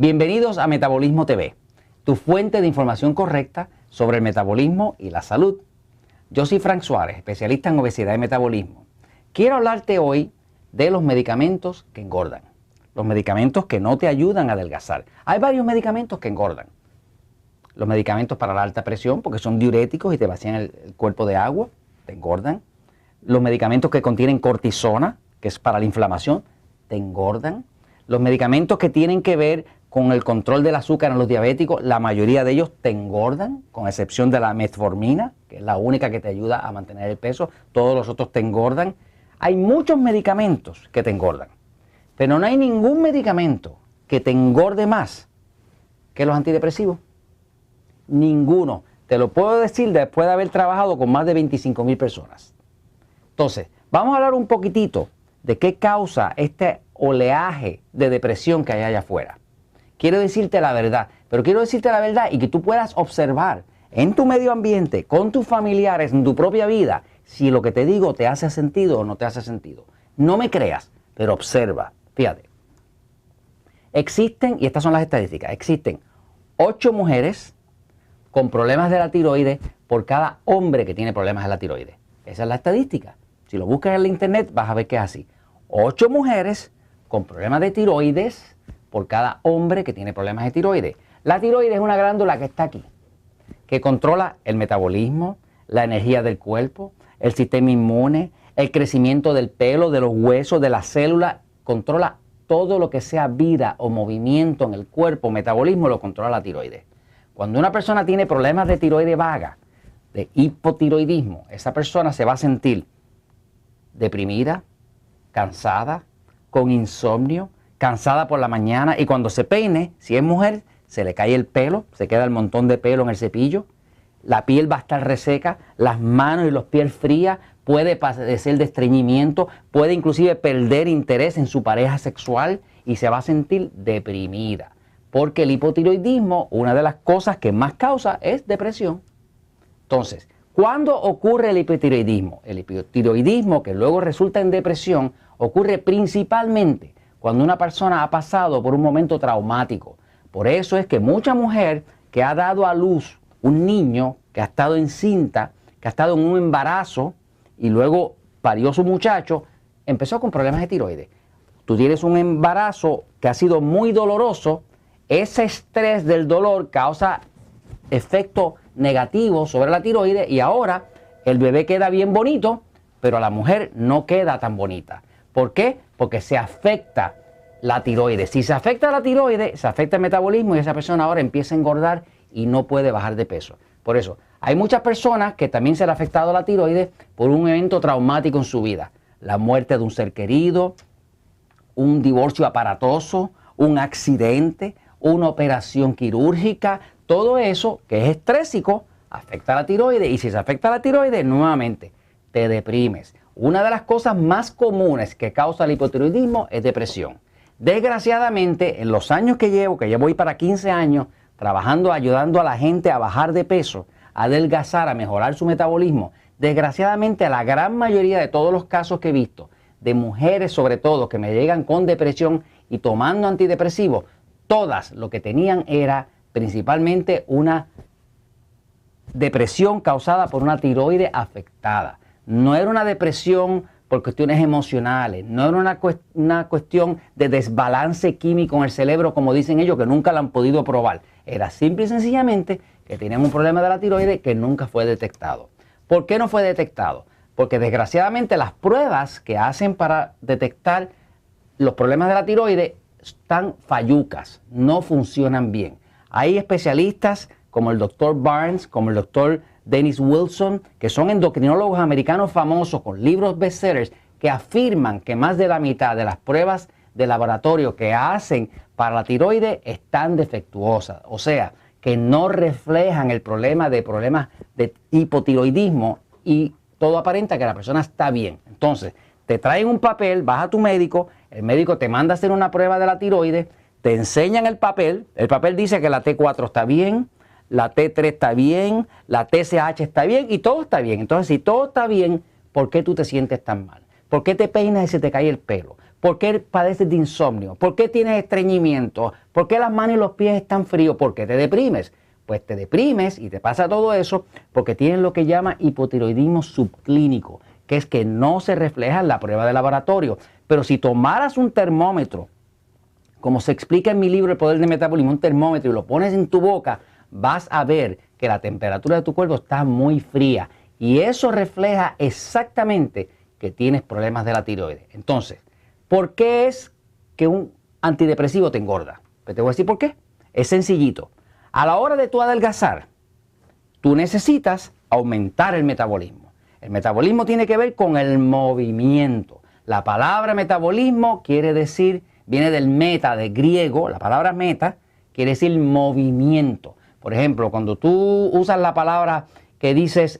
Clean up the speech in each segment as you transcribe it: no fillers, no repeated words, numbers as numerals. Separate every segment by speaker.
Speaker 1: Bienvenidos a Metabolismo TV, tu fuente de información correcta sobre el metabolismo y la salud. Yo soy Frank Suárez, especialista en obesidad y metabolismo. Quiero hablarte hoy de los medicamentos que engordan, los medicamentos que no te ayudan a adelgazar. Hay varios medicamentos que engordan. Los medicamentos para la alta presión, porque son diuréticos y te vacían el cuerpo de agua, te engordan. Los medicamentos que contienen cortisona, que es para la inflamación, te engordan. Los medicamentos que tienen que ver con el control del azúcar en los diabéticos, la mayoría de ellos te engordan, con excepción de la metformina, que es la única que te ayuda a mantener el peso. Todos los otros te engordan. Hay muchos medicamentos que te engordan, pero no hay ningún medicamento que te engorde más que los antidepresivos. Ninguno. Te lo puedo decir después de haber trabajado con más de 25,000 personas. Entonces, vamos a hablar un poquitito de qué causa este oleaje de depresión que hay allá afuera. Quiero decirte la verdad, pero quiero decirte la verdad y que tú puedas observar en tu medio ambiente, con tus familiares, en tu propia vida, si lo que te digo te hace sentido o no te hace sentido. No me creas, pero observa. Fíjate. Existen, y estas son las estadísticas, existen 8 mujeres con problemas de la tiroides por cada hombre que tiene problemas de la tiroides. Esa es la estadística. Si lo buscas en la internet vas a ver que es así. 8 mujeres con problemas de tiroides por cada hombre que tiene problemas de tiroides. La tiroides es una glándula que está aquí, que controla el metabolismo, la energía del cuerpo, el sistema inmune, el crecimiento del pelo, de los huesos, de las células, controla todo lo que sea vida o movimiento en el cuerpo, metabolismo, lo controla la tiroides. Cuando una persona tiene problemas de tiroides vaga, de hipotiroidismo, esa persona se va a sentir deprimida, cansada, con insomnio, cansada por la mañana, y cuando se peine, si es mujer, se le cae el pelo, se queda el montón de pelo en el cepillo, la piel va a estar reseca, las manos y los pies frías, puede padecer de estreñimiento, puede inclusive perder interés en su pareja sexual y se va a sentir deprimida. Porque el hipotiroidismo, una de las cosas que más causa es depresión. Entonces, ¿cuándo ocurre el hipotiroidismo? El hipotiroidismo, que luego resulta en depresión, ocurre principalmente cuando una persona ha pasado por un momento traumático. Por eso es que mucha mujer que ha dado a luz un niño, que ha estado encinta, que ha estado en un embarazo y luego parió su muchacho, empezó con problemas de tiroides. Tú tienes un embarazo que ha sido muy doloroso. Ese estrés del dolor causa efecto negativo sobre la tiroides y ahora el bebé queda bien bonito, pero la mujer no queda tan bonita. ¿Por qué? Porque se afecta la tiroides. Si se afecta la tiroides, se afecta el metabolismo y esa persona ahora empieza a engordar y no puede bajar de peso. Por eso, hay muchas personas que también se le ha afectado la tiroides por un evento traumático en su vida. La muerte de un ser querido, un divorcio aparatoso, un accidente, una operación quirúrgica, todo eso que es estrésico afecta a la tiroides y si se afecta a la tiroides, nuevamente te deprimes. Una de las cosas más comunes que causa el hipotiroidismo es depresión. Desgraciadamente, en los años que llevo voy para 15 años trabajando, ayudando a la gente a bajar de peso, a adelgazar, a mejorar su metabolismo, desgraciadamente la gran mayoría de todos los casos que he visto, de mujeres sobre todo que me llegan con depresión y tomando antidepresivos, todas lo que tenían era principalmente una depresión causada por una tiroides afectada. No era una depresión por cuestiones emocionales, no era una cuestión de desbalance químico en el cerebro, como dicen ellos, que nunca la han podido probar. Era simple y sencillamente que tenían un problema de la tiroides que nunca fue detectado. ¿Por qué no fue detectado? Porque desgraciadamente las pruebas que hacen para detectar los problemas de la tiroides están fallucas, no funcionan bien. Hay especialistas como el Dr. Barnes, como el Dr. Dennis Wilson, que son endocrinólogos americanos famosos con libros bestsellers, que afirman que más de la mitad de las pruebas de laboratorio que hacen para la tiroides están defectuosas. O sea, que no reflejan el problemas de hipotiroidismo y todo aparenta que la persona está bien. Entonces, te traen un papel, vas a tu médico, el médico te manda a hacer una prueba de la tiroides, te enseñan el papel dice que la T4 está bien, la T3 está bien, la TSH está bien y todo está bien. Entonces, si todo está bien, ¿por qué tú te sientes tan mal? ¿Por qué te peinas y se te cae el pelo? ¿Por qué padeces de insomnio? ¿Por qué tienes estreñimiento? ¿Por qué las manos y los pies están fríos? ¿Por qué te deprimes? Pues te deprimes y te pasa todo eso porque tienes lo que llama hipotiroidismo subclínico, que es que no se refleja en la prueba de laboratorio. Pero si tomaras un termómetro, como se explica en mi libro El Poder del Metabolismo, un termómetro y lo pones en tu boca, vas a ver que la temperatura de tu cuerpo está muy fría. Y eso refleja exactamente que tienes problemas de la tiroides. Entonces, ¿por qué es que un antidepresivo te engorda? Pues te voy a decir por qué. Es sencillito. A la hora de tú adelgazar, tú necesitas aumentar el metabolismo. El metabolismo tiene que ver con el movimiento. La palabra metabolismo quiere decir, viene del meta, de griego, la palabra meta quiere decir movimiento. Por ejemplo, cuando tú usas la palabra que dices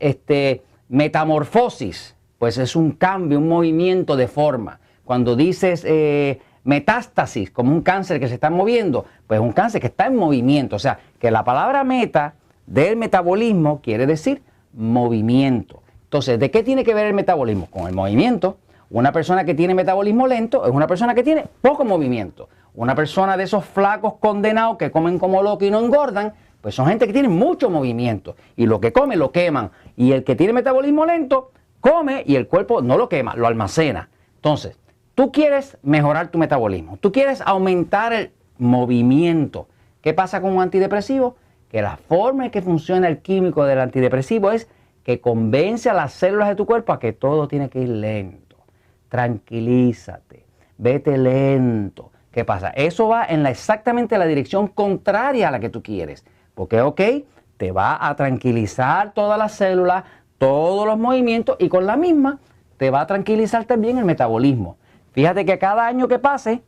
Speaker 1: metamorfosis, pues es un cambio, un movimiento de forma. Cuando dices metástasis, como un cáncer que se está moviendo, pues es un cáncer que está en movimiento. O sea, que la palabra meta del metabolismo quiere decir movimiento. Entonces, ¿de qué tiene que ver el metabolismo? Con el movimiento. Una persona que tiene metabolismo lento es una persona que tiene poco movimiento. Una persona de esos flacos condenados que comen como locos y no engordan, pues son gente que tiene mucho movimiento. Y lo que come lo queman. Y el que tiene metabolismo lento come y el cuerpo no lo quema, lo almacena. Entonces, tú quieres mejorar tu metabolismo. Tú quieres aumentar el movimiento. ¿Qué pasa con un antidepresivo? Que la forma en que funciona el químico del antidepresivo es que convence a las células de tu cuerpo a que todo tiene que ir lento. Tranquilízate, vete lento. ¿Qué pasa? Eso va en exactamente la dirección contraria a la que tú quieres. Porque, ok, te va a tranquilizar todas las células, todos los movimientos y con la misma te va a tranquilizar también el metabolismo. Fíjate que cada año que pase,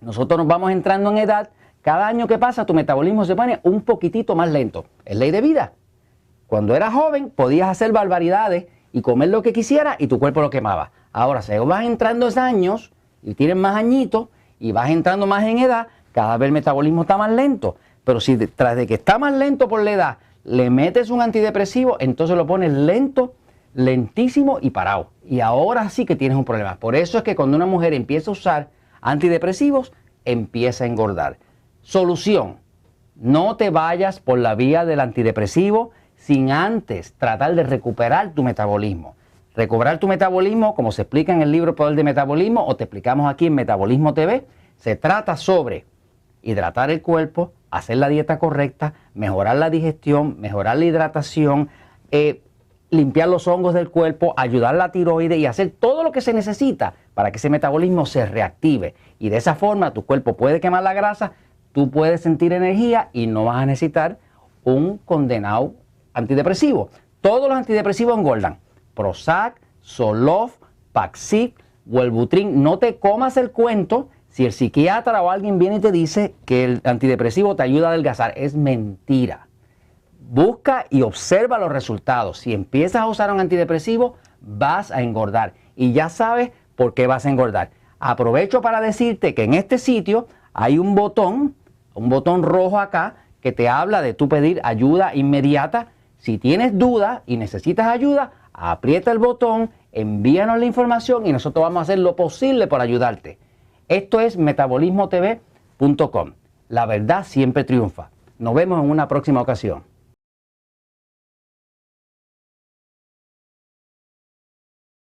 Speaker 1: nosotros nos vamos entrando en edad, cada año que pasa tu metabolismo se pone un poquitito más lento. Es ley de vida. Cuando eras joven podías hacer barbaridades y comer lo que quisieras y tu cuerpo lo quemaba. Ahora, si vas entrando esos años y tienes más añitos y vas entrando más en edad, cada vez el metabolismo está más lento. Pero si tras de que está más lento por la edad, le metes un antidepresivo, entonces lo pones lento, lentísimo y parado. Y ahora sí que tienes un problema. Por eso es que cuando una mujer empieza a usar antidepresivos, empieza a engordar. Solución: no te vayas por la vía del antidepresivo sin antes tratar de recuperar tu metabolismo. Recuperar tu metabolismo, como se explica en el libro Poder de Metabolismo o te explicamos aquí en Metabolismo TV, se trata sobre hidratar el cuerpo, hacer la dieta correcta, mejorar la digestión, mejorar la hidratación, limpiar los hongos del cuerpo, ayudar a la tiroides y hacer todo lo que se necesita para que ese metabolismo se reactive. Y de esa forma tu cuerpo puede quemar la grasa, tú puedes sentir energía y no vas a necesitar un condenado antidepresivo. Todos los antidepresivos engordan. Prozac, Zoloft, Paxil, Wellbutrin. No te comas el cuento si el psiquiatra o alguien viene y te dice que el antidepresivo te ayuda a adelgazar. Es mentira. Busca y observa los resultados. Si empiezas a usar un antidepresivo, vas a engordar. Y ya sabes por qué vas a engordar. Aprovecho para decirte que en este sitio hay un botón rojo acá, que te habla de tú pedir ayuda inmediata. Si tienes dudas y necesitas ayuda, aprieta el botón, envíanos la información y nosotros vamos a hacer lo posible por ayudarte. Esto es metabolismotv.com. La verdad siempre triunfa. Nos vemos en una próxima ocasión.